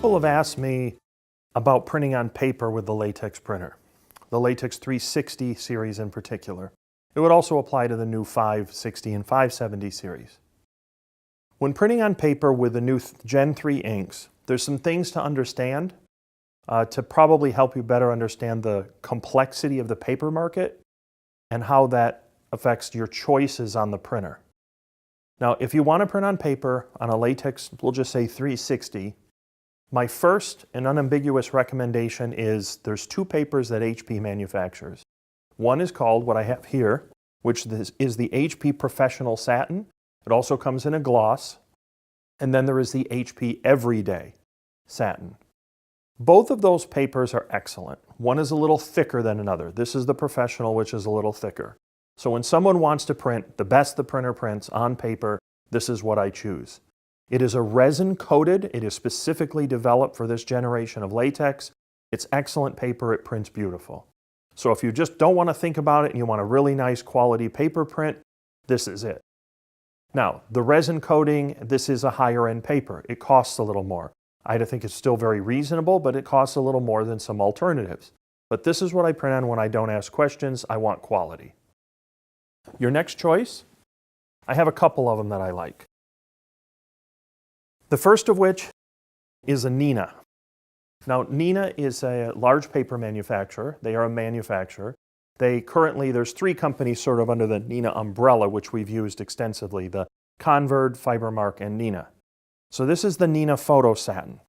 People have asked me about printing on paper with the latex printer, the Latex 360 series in particular. It would also apply to the new 560 and 570 series. When printing on paper with the new Gen 3 inks, there's some things to understand to probably help you better understand the complexity of the paper market and how that affects your choices on the printer. Now, if you want to print on paper on a latex, we'll just say 360, my first and unambiguous recommendation is there's two papers that HP manufactures. One is called, what I have here, which is the HP Professional Satin. It also comes in a gloss. And then there is the HP Everyday Satin. Both of those papers are excellent. One is a little thicker than another. This is the Professional, which is a little thicker. So when someone wants to print the best the printer prints on paper, this is what I choose. It is a resin coated. It is specifically developed for this generation of latex. It's excellent paper. It prints beautiful. So if you just don't want to think about it and you want a really nice quality paper print, this is it. Now, the resin coating, this is a higher end paper. It costs a little more. I think it's still very reasonable, but it costs a little more than some alternatives. But this is what I print on when I don't ask questions. I want quality. Your next choice, I have a couple of them that I like. The first of which is a Neenah. Now, Neenah is a large paper manufacturer. They are a manufacturer. There's three companies sort of under the Neenah umbrella, which we've used extensively, the Convert, Fibermark, and Neenah. So this is the Neenah Photo Satin.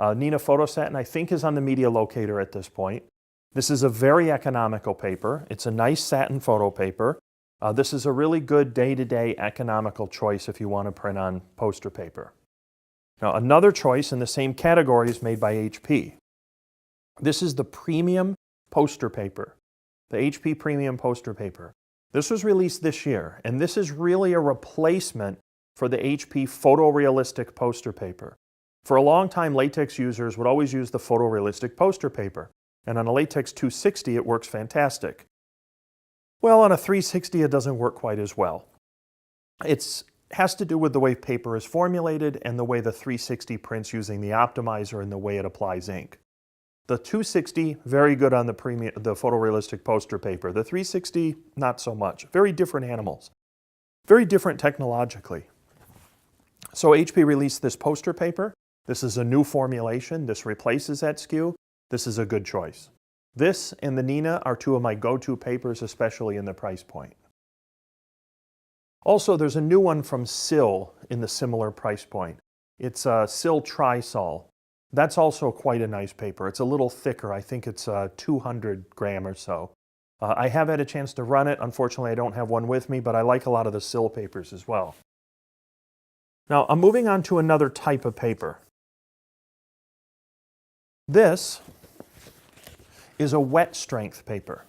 Neenah Photo Satin, I think, is on the media locator at this point. This is a very economical paper. It's a nice satin photo paper. This is a really good day-to-day economical choice if you want to print on poster paper. Now, another choice in the same category is made by HP. This is the premium poster paper, the HP premium poster paper. This was released this year, and this is really a replacement for the HP photorealistic poster paper. For a long time, latex users would always use the photorealistic poster paper, and on a Latex 260, it works fantastic. Well, on a 360, it doesn't work quite as well. It has to do with the way paper is formulated and the way the 360 prints using the optimizer and the way it applies ink. The 260, very good on the photorealistic poster paper. The 360, not so much. Very different animals. Very different technologically. So HP released this poster paper. This is a new formulation. This replaces that SKU. This is a good choice. This and the Neenah are two of my go-to papers, especially in the price point. Also, there's a new one from Sil in the similar price point. It's Sil Trisol. That's also quite a nice paper. It's a little thicker. I think it's 200 gram or so. I have had a chance to run it. Unfortunately, I don't have one with me, but I like a lot of the Sil papers as well. Now, I'm moving on to another type of paper. This is a wet strength paper.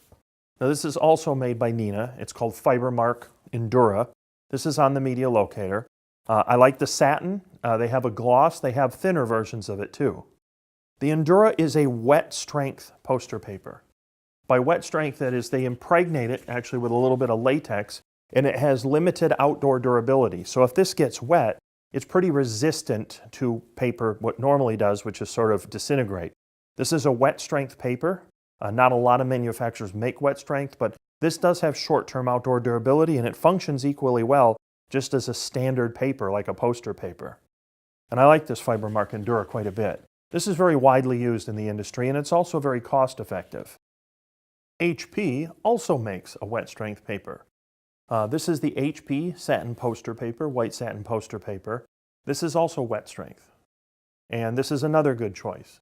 Now, this is also made by Neenah. It's called Fibermark Endura. This is on the media locator. I like the satin. They have a gloss. They have thinner versions of it too. The Endura is a wet strength poster paper. By wet strength, that is, they impregnate it actually with a little bit of latex, and it has limited outdoor durability. So if this gets wet, it's pretty resistant to paper, what normally does, which is sort of disintegrate. This is a wet strength paper. Not a lot of manufacturers make wet strength, but this does have short-term outdoor durability, and it functions equally well just as a standard paper, like a poster paper. And I like this Fibermark Endura quite a bit. This is very widely used in the industry, and it's also very cost-effective. HP also makes a wet strength paper. This is the HP satin poster paper, white satin poster paper. This is also wet strength. And this is another good choice.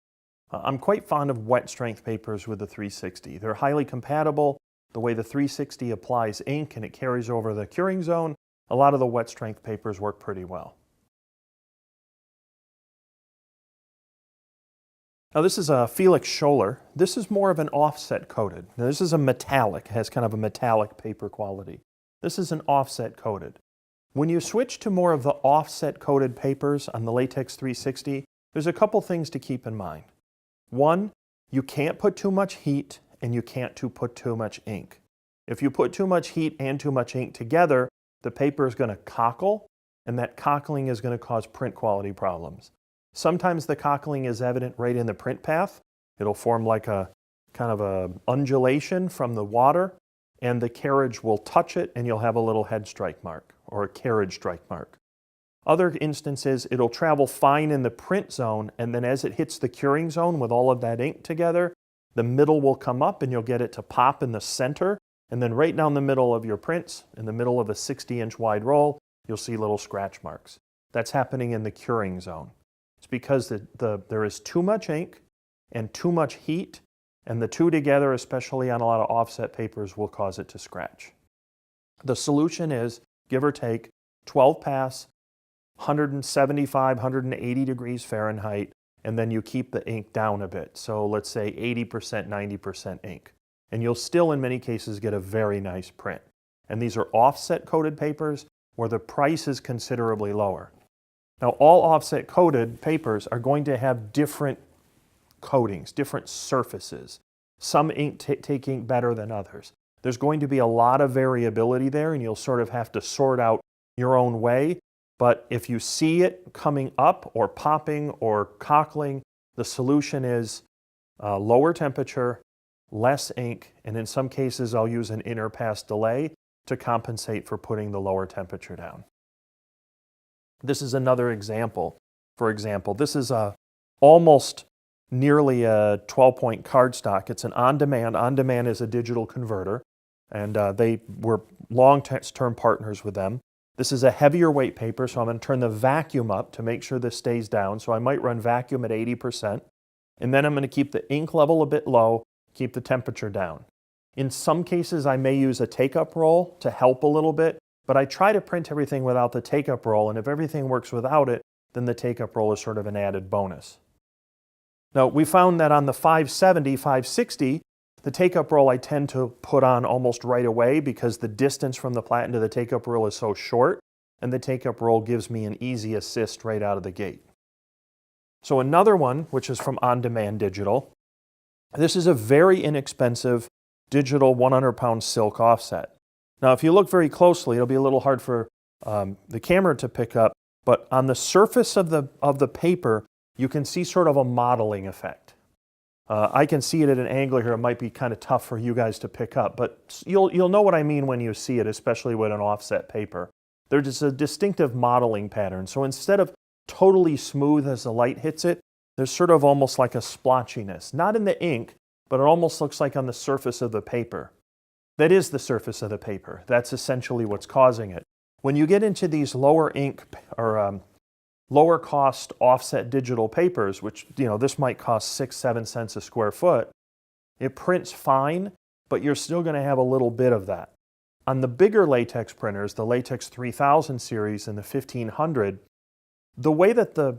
I'm quite fond of wet strength papers with the 360. They're highly compatible. The way the 360 applies ink and it carries over the curing zone, a lot of the wet strength papers work pretty well. Now this is a Felix Schoeller. This is more of an offset coated. Now this is a metallic, it has kind of a metallic paper quality. This is an offset coated. When you switch to more of the offset coated papers on the Latex 360, there's a couple things to keep in mind. One, you can't put too much heat and you can't put too much ink. If you put too much heat and too much ink together, the paper is going to cockle, and that cockling is going to cause print quality problems. Sometimes the cockling is evident right in the print path. It'll form like a kind of a undulation from the water, and the carriage will touch it and you'll have a little head strike mark or a carriage strike mark. Other instances, it'll travel fine in the print zone, and then as it hits the curing zone with all of that ink together, the middle will come up and you'll get it to pop in the center, and then right down the middle of your prints, in the middle of a 60-inch wide roll, you'll see little scratch marks. That's happening in the curing zone. It's because there is too much ink and too much heat, and the two together, especially on a lot of offset papers, will cause it to scratch. The solution is, give or take, 12 pass, 175, 180 degrees Fahrenheit, and then you keep the ink down a bit. So let's say 80%, 90% ink. And you'll still, in many cases, get a very nice print. And these are offset coated papers where the price is considerably lower. Now, all offset coated papers are going to have different coatings, different surfaces. Some ink take ink better than others. There's going to be a lot of variability there, and you'll sort of have to sort out your own way. But if you see it coming up or popping or cockling, the solution is lower temperature, less ink, and in some cases I'll use an inner pass delay to compensate for putting the lower temperature down. This is another example. For example, this is almost nearly a 12-point cardstock. It's an on-demand. On-demand is a digital converter, and they were long-term partners with them. This is a heavier weight paper, so I'm going to turn the vacuum up to make sure this stays down. So I might run vacuum at 80%, and then I'm going to keep the ink level a bit low, keep the temperature down. In some cases, I may use a take-up roll to help a little bit, but I try to print everything without the take-up roll, and if everything works without it, then the take-up roll is sort of an added bonus. Now, we found that on the 570, 560, the take-up roll I tend to put on almost right away because the distance from the platen to the take-up roll is so short, and the take-up roll gives me an easy assist right out of the gate. So another one, which is from On Demand Digital, this is a very inexpensive digital 100-pound silk offset. Now, if you look very closely, it'll be a little hard for the camera to pick up, but on the surface of the paper, you can see sort of a modeling effect. I can see it at an angle here. It might be kind of tough for you guys to pick up, but you'll know what I mean when you see it, especially with an offset paper. There's just a distinctive modeling pattern. So instead of totally smooth as the light hits it, there's sort of almost like a splotchiness. Not in the ink, but it almost looks like on the surface of the paper. That is the surface of the paper. That's essentially what's causing it. When you get into these lower ink or lower cost offset digital papers, which, this might cost 6-7 cents a square foot, it prints fine, but you're still going to have a little bit of that. On the bigger latex printers, the Latex 3000 series and the 1500, the way that the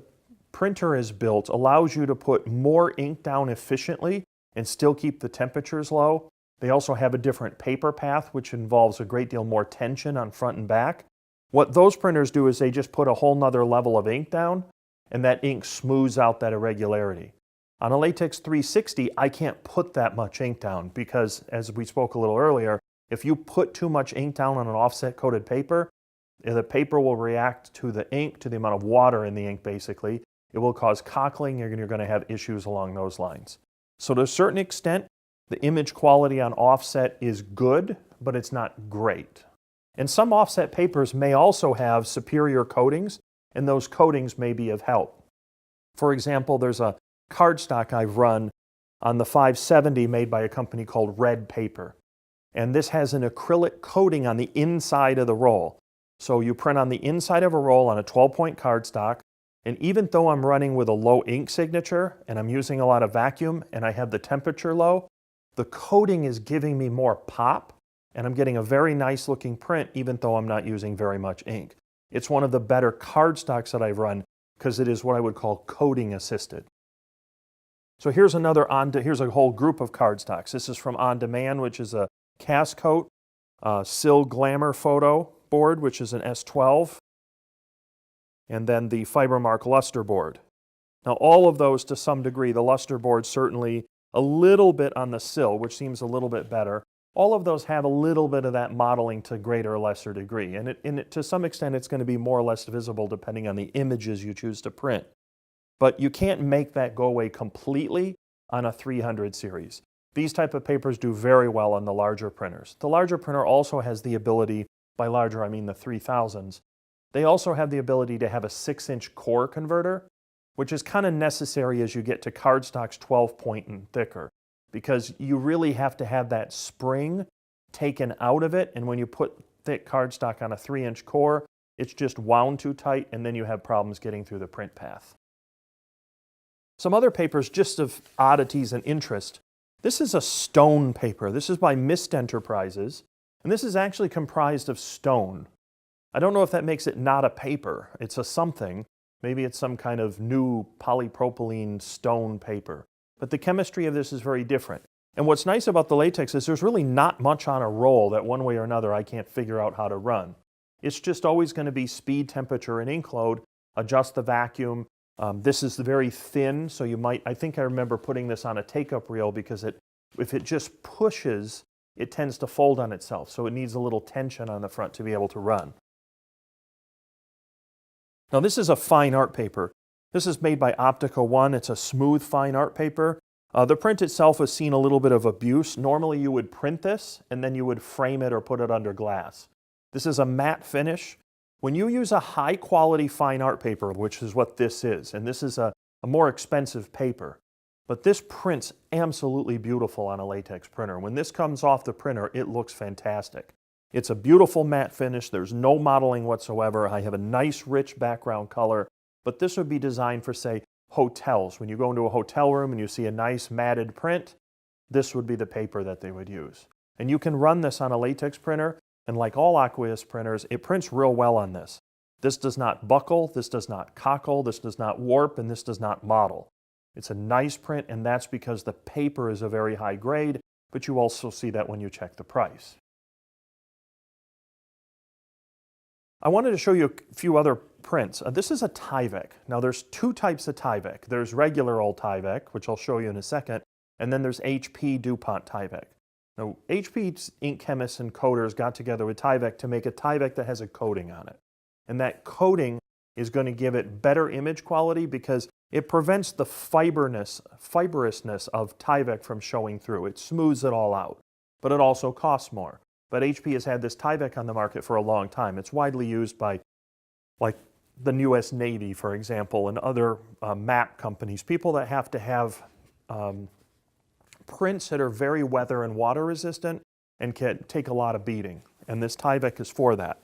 printer is built allows you to put more ink down efficiently and still keep the temperatures low. They also have a different paper path, which involves a great deal more tension on front and back. What those printers do is they just put a whole nother level of ink down, and that ink smooths out that irregularity. On a Latex 360, I can't put that much ink down because, as we spoke a little earlier, if you put too much ink down on an offset coated paper, the paper will react to the ink, to the amount of water in the ink basically. It will cause cockling, and you're going to have issues along those lines. So to a certain extent, the image quality on offset is good, but it's not great. And some offset papers may also have superior coatings, and those coatings may be of help. For example, there's a cardstock I've run on the 570 made by a company called Red Paper. And this has an acrylic coating on the inside of the roll. So you print on the inside of a roll on a 12-point cardstock, and even though I'm running with a low ink signature, and I'm using a lot of vacuum, and I have the temperature low, the coating is giving me more pop, and I'm getting a very nice looking print even though I'm not using very much ink. It's one of the better cardstocks that I've run because it is what I would call coating assisted. So here's here's a whole group of cardstocks. This is from On Demand, which is a cast coat, Sil Glamour Photo board, which is an S12, and then the Fibermark luster board. Now all of those to some degree, the luster board certainly a little bit on the Sil, which seems a little bit better. All of those have a little bit of that modeling to greater or lesser degree. And to some extent, it's going to be more or less visible depending on the images you choose to print. But you can't make that go away completely on a 300 series. These type of papers do very well on the larger printers. The larger printer also has the ability, by larger I mean the 3000s, they also have the ability to have a 6-inch core converter, which is kind of necessary as you get to cardstocks 12-point and thicker, because you really have to have that spring taken out of it, and when you put thick cardstock on a 3-inch core, it's just wound too tight, and then you have problems getting through the print path. Some other papers, just of oddities and interest. This is a stone paper. This is by Mist Enterprises, and this is actually comprised of stone. I don't know if that makes it not a paper. It's a something. Maybe it's some kind of new polypropylene stone paper. But the chemistry of this is very different. And what's nice about the latex is there's really not much on a roll that one way or another I can't figure out how to run. It's just always going to be speed, temperature, and ink load, adjust the vacuum. This is very thin, so you might, I think I remember putting this on a take-up reel because if it just pushes, it tends to fold on itself, so it needs a little tension on the front to be able to run. Now this is a fine art paper. This is made by Optica 1. It's a smooth fine art paper. The print itself has seen a little bit of abuse. Normally you would print this and then you would frame it or put it under glass. This is a matte finish. When you use a high quality fine art paper, which is what this is, and this is a more expensive paper, but this prints absolutely beautiful on a latex printer. When this comes off the printer, it looks fantastic. It's a beautiful matte finish. There's no modeling whatsoever. I have a nice rich background color, but this would be designed for, say, hotels. When you go into a hotel room and you see a nice matted print, this would be the paper that they would use. And you can run this on a latex printer, and like all aqueous printers, it prints real well on this. This does not buckle, this does not cockle, this does not warp, and this does not model. It's a nice print, and that's because the paper is a very high grade, but you also see that when you check the price. I wanted to show you a few other prints. This is a Tyvek. Now there's two types of Tyvek. There's regular old Tyvek, which I'll show you in a second, and then there's HP DuPont Tyvek. Now HP's ink chemists and coaters got together with Tyvek to make a Tyvek that has a coating on it. And that coating is going to give it better image quality because it prevents the fibrousness of Tyvek from showing through. It smooths it all out, but it also costs more. But HP has had this Tyvek on the market for a long time. It's widely used by, like, the US Navy, for example, and other map companies, people that have to have prints that are very weather and water resistant and can take a lot of beating. And this Tyvek is for that.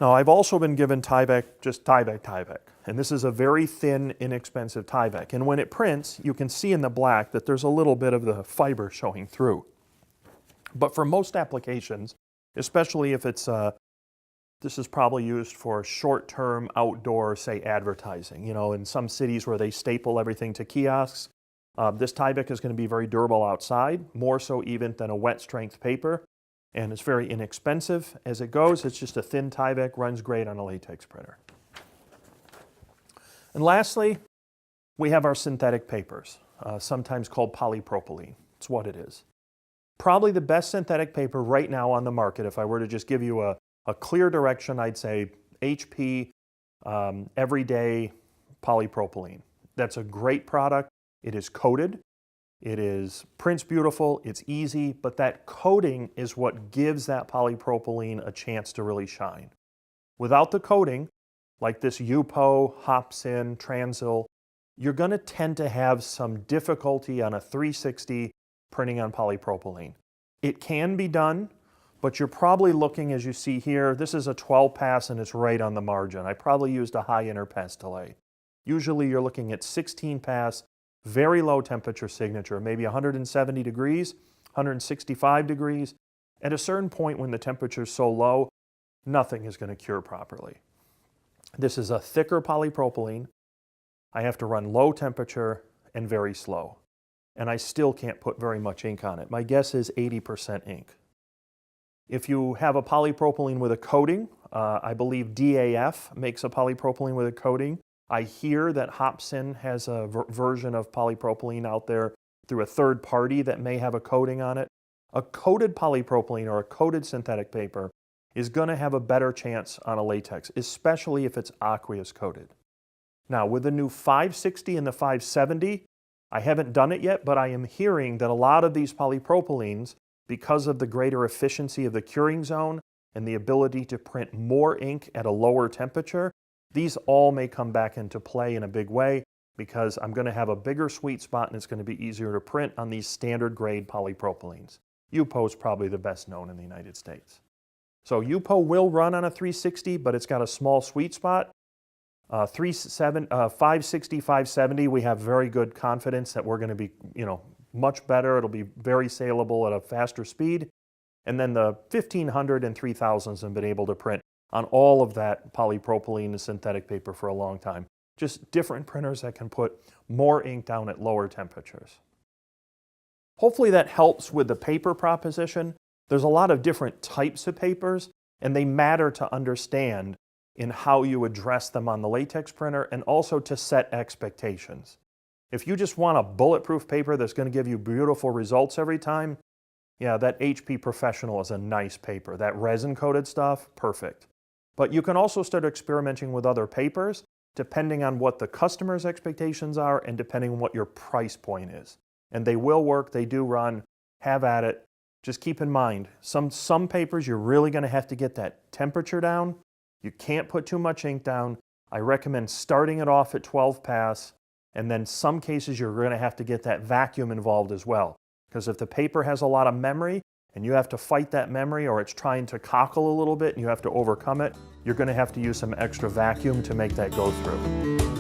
Now, I've also been given Tyvek, just Tyvek. And this is a very thin, inexpensive Tyvek. And when it prints, you can see in the black that there's a little bit of the fiber showing through. But for most applications, especially if it's, this is probably used for short-term outdoor, say, advertising. You know, in some cities where they staple everything to kiosks, this Tyvek is going to be very durable outside, more so even than a wet-strength paper. And it's very inexpensive as it goes. It's just a thin Tyvek, runs great on a latex printer. And lastly, we have our synthetic papers, sometimes called polypropylene. It's what it is. Probably the best synthetic paper right now on the market, if I were to just give you a clear direction, I'd say HP Everyday Polypropylene. That's a great product. It is coated. It prints beautiful, it's easy, but that coating is what gives that polypropylene a chance to really shine. Without the coating, like this UPO, Hopsin, Transil, you're going to tend to have some difficulty on a 360 printing on polypropylene. It can be done, but you're probably looking, as you see here, this is a 12 pass and it's right on the margin. I probably used a high interpass delay. Usually you're looking at 16 pass, very low temperature signature, maybe 170 degrees, 165 degrees. At a certain point when the temperature is so low, nothing is going to cure properly. This is a thicker polypropylene. I have to run low temperature and very slow. And I still can't put very much ink on it. My guess is 80% ink. If you have a polypropylene with a coating, I believe DAF makes a polypropylene with a coating. I hear that Hopsin has a version of polypropylene out there through a third party that may have a coating on it. A coated polypropylene or a coated synthetic paper is going to have a better chance on a latex, especially if it's aqueous coated. Now, with the new 560 and the 570, I haven't done it yet, but I am hearing that a lot of these polypropylenes, because of the greater efficiency of the curing zone and the ability to print more ink at a lower temperature, these all may come back into play in a big way, because I'm going to have a bigger sweet spot and it's going to be easier to print on these standard grade polypropylenes. UPO is probably the best known in the United States. So UPO will run on a 360, but it's got a small sweet spot. 560, 570, we have very good confidence that we're going to be, much better. It'll be very saleable at a faster speed. And then the 1500 and 3000s have been able to print on all of that polypropylene and synthetic paper for a long time. Just different printers that can put more ink down at lower temperatures. Hopefully that helps with the paper proposition. There's a lot of different types of papers, and they matter to understand in how you address them on the latex printer, and also to set expectations. If you just want a bulletproof paper that's going to give you beautiful results every time, yeah, that HP Professional is a nice paper. That resin-coated stuff, perfect. But you can also start experimenting with other papers, depending on what the customer's expectations are and depending on what your price point is. And they will work, they do run, have at it. Just keep in mind, some papers you're really going to have to get that temperature down. You can't put too much ink down. I recommend starting it off at 12 pass, and then some cases you're going to have to get that vacuum involved as well. Because if the paper has a lot of memory and you have to fight that memory, or it's trying to cockle a little bit and you have to overcome it, you're going to have to use some extra vacuum to make that go through.